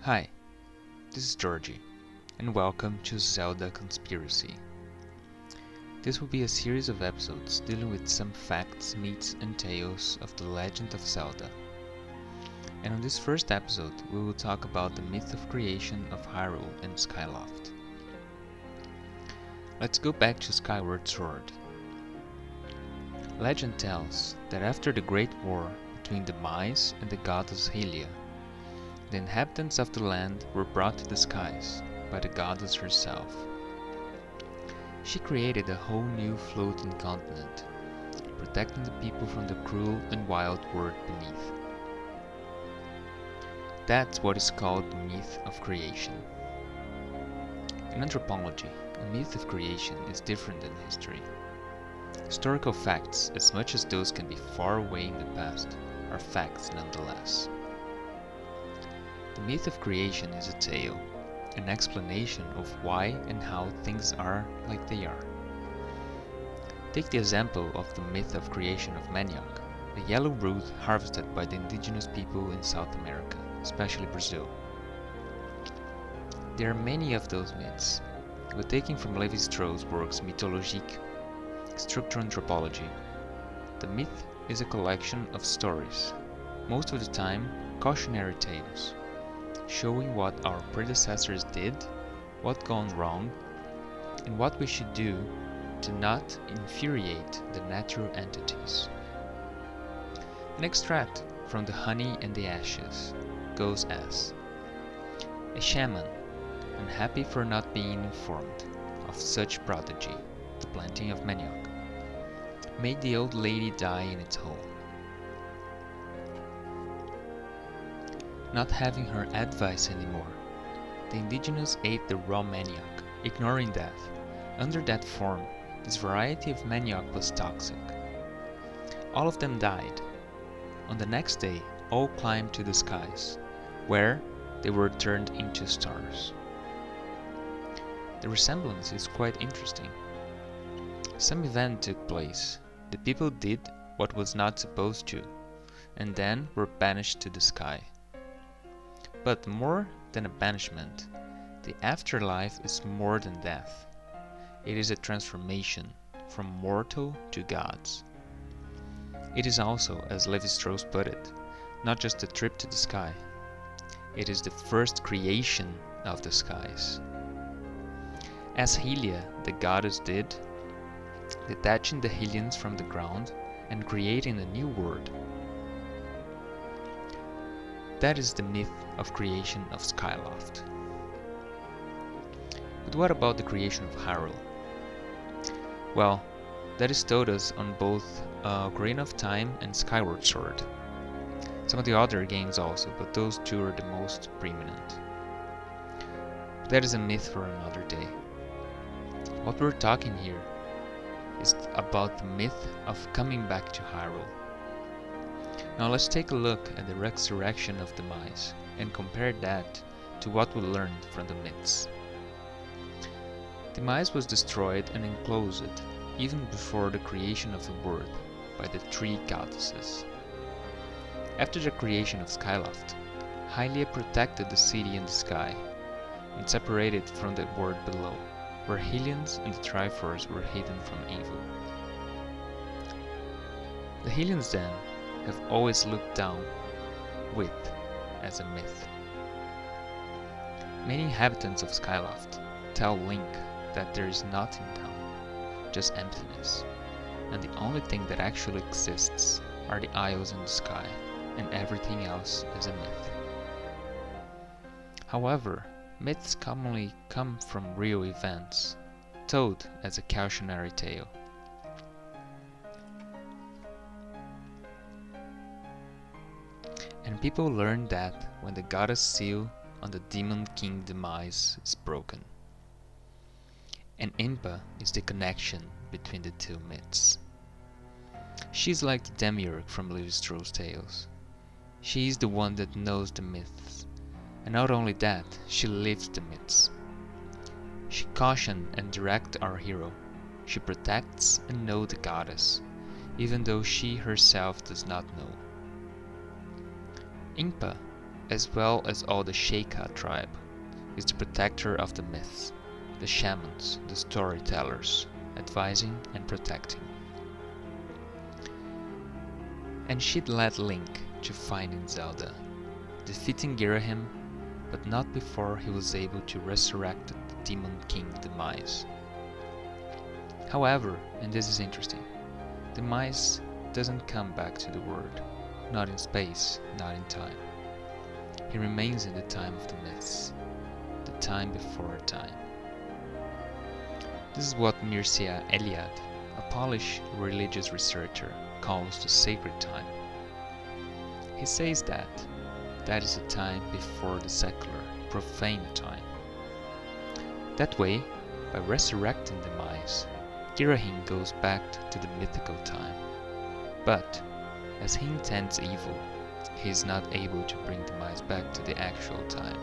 Hi, this is Gyorgy, and welcome to Zelda Conspiracy. This will be a series of episodes dealing with some facts, myths, and tales of the legend of Zelda. And on this first episode, we will talk about the myth of creation of Hyrule and Skyloft. Let's go back to Skyward Sword. Legend tells that after the Great War between Demise and the goddess Hylia, the inhabitants of the land were brought to the skies by the goddess herself. She created a whole new floating continent, protecting the people from the cruel and wild world beneath. That's what is called the myth of creation. In anthropology, a myth of creation is different than history. Historical facts, as much as those can be far away in the past, are facts nonetheless. The myth of creation is a tale, an explanation of why and how things are like they are. Take the example of the myth of creation of manioc, a yellow root harvested by the indigenous people in South America, especially Brazil. There are many of those myths, but taking from Lévi-Strauss' works Mythologique, Structural Anthropology, the myth is a collection of stories, most of the time cautionary tales, showing what our predecessors did, what gone wrong, and what we should do to not infuriate the natural entities. An extract from The Honey and the Ashes goes as: a shaman, unhappy for not being informed of such prodigy, the planting of manioc, made the old lady die in its hole. Not having her advice anymore, the indigenous ate the raw manioc, ignoring that, under that form, this variety of manioc was toxic. All of them died. On the next day, all climbed to the skies, where they were turned into stars. The resemblance is quite interesting. Some event took place, the people did what was not supposed to, and then were banished to the sky. But more than a banishment, the afterlife is more than death. It is a transformation from mortal to gods. It is also, as Lévi-Strauss put it, not just a trip to the sky. It is the first creation of the skies. As Hylia, the goddess, did, detaching the Hylians from the ground and creating a new world. That is the myth of creation of Skyloft. But what about the creation of Hyrule? Well, that is told us on both Ocarina of Time and Skyward Sword. Some of the other games also, but those two are the most preeminent. But that is a myth for another day. What we're talking here is about the myth of coming back to Hyrule. Now let's take a look at the resurrection of Demise and compare that to what we learned from the myths. Demise was destroyed and enclosed even before the creation of the world by the three goddesses. After the creation of Skyloft, Hylia protected the city in the sky and separated from the world below, where Hylians and the Triforce were hidden from evil. The Hylians then have always looked down with as a myth. Many inhabitants of Skyloft tell Link that there is nothing down, just emptiness, and the only thing that actually exists are the isles in the sky, and everything else is a myth. However, myths commonly come from real events, told as a cautionary tale. And people learn that when the goddess seal on the demon king Demise is broken. And Impa is the connection between the two myths. She's like the demiurge from Lévi-Strauss' tales. She is the one that knows the myths, and not only that, she lives the myths. She cautions and directs our hero. She protects and knows the goddess, even though she herself does not know. Impa as well as all the Sheikah tribe, is the protector of the myths, the shamans, the storytellers, advising and protecting. And she'd led Link to finding Zelda, defeating Girahim, but not before he was able to resurrect the Demon King Demise. However, and this is interesting, Demise doesn't come back to the world, not in space, not in time. He remains in the time of the myths, the time before time. This is what Mircea Eliade, a Polish religious researcher, calls the sacred time. He says that is a time before the secular, profane time. That way, by resurrecting Demise, Girahim goes back to the mythical time. But, as he intends evil, he is not able to bring Demise back to the actual time.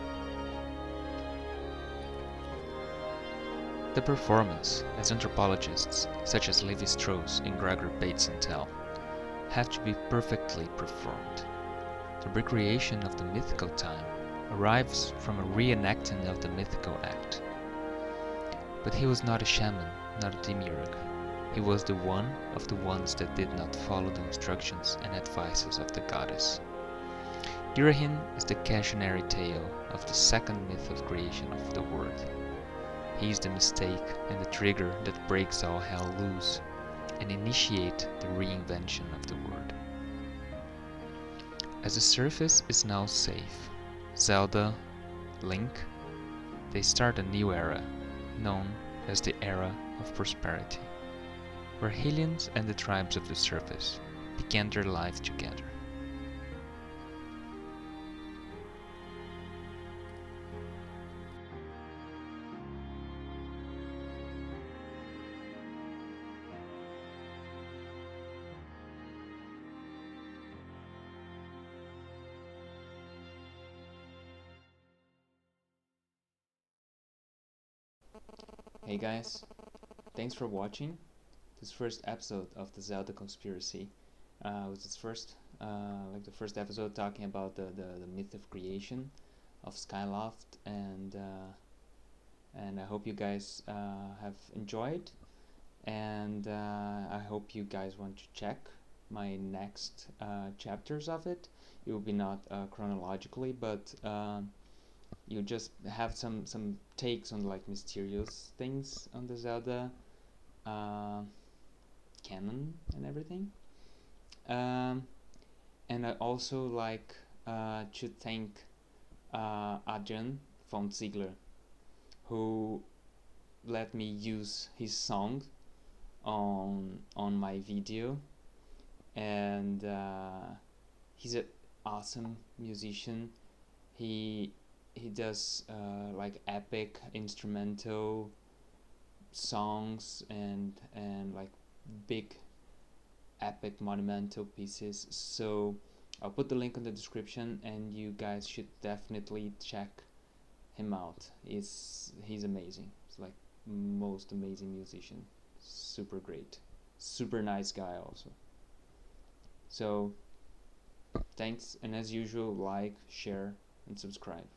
The performance, as anthropologists such as Lévi-Strauss and Gregory Bateson tell, have to be perfectly performed. The recreation of the mythical time arrives from a reenacting of the mythical act. But he was not a shaman, not a demiurge. He was the one of the ones that did not follow the instructions and advices of the goddess. Girahim is the cautionary tale of the second myth of creation of the world. He is the mistake and the trigger that breaks all hell loose and initiate the reinvention of the world. As the surface is now safe, Zelda, Link, they start a new era, known as the Era of Prosperity, where Hylians and the tribes of the surface began their life together. Hey guys, thanks for watching this first episode of the Zelda Conspiracy. It was its first, the first episode talking about the myth of creation of Skyloft, and I hope you guys have enjoyed, and I hope you guys want to check my next chapters of it. It will be not chronologically, but you just have some takes on like mysterious things on the Zelda canon and everything. And I also like to thank Adrian von Ziegler, who let me use his song on my video, and he's an awesome musician. He does like epic instrumental songs and like big epic monumental pieces. So I'll put the link in the description, and you guys should definitely check him out. He's amazing. He's like most amazing musician. Super great. Super nice guy also. So thanks, and as usual, like, share and subscribe.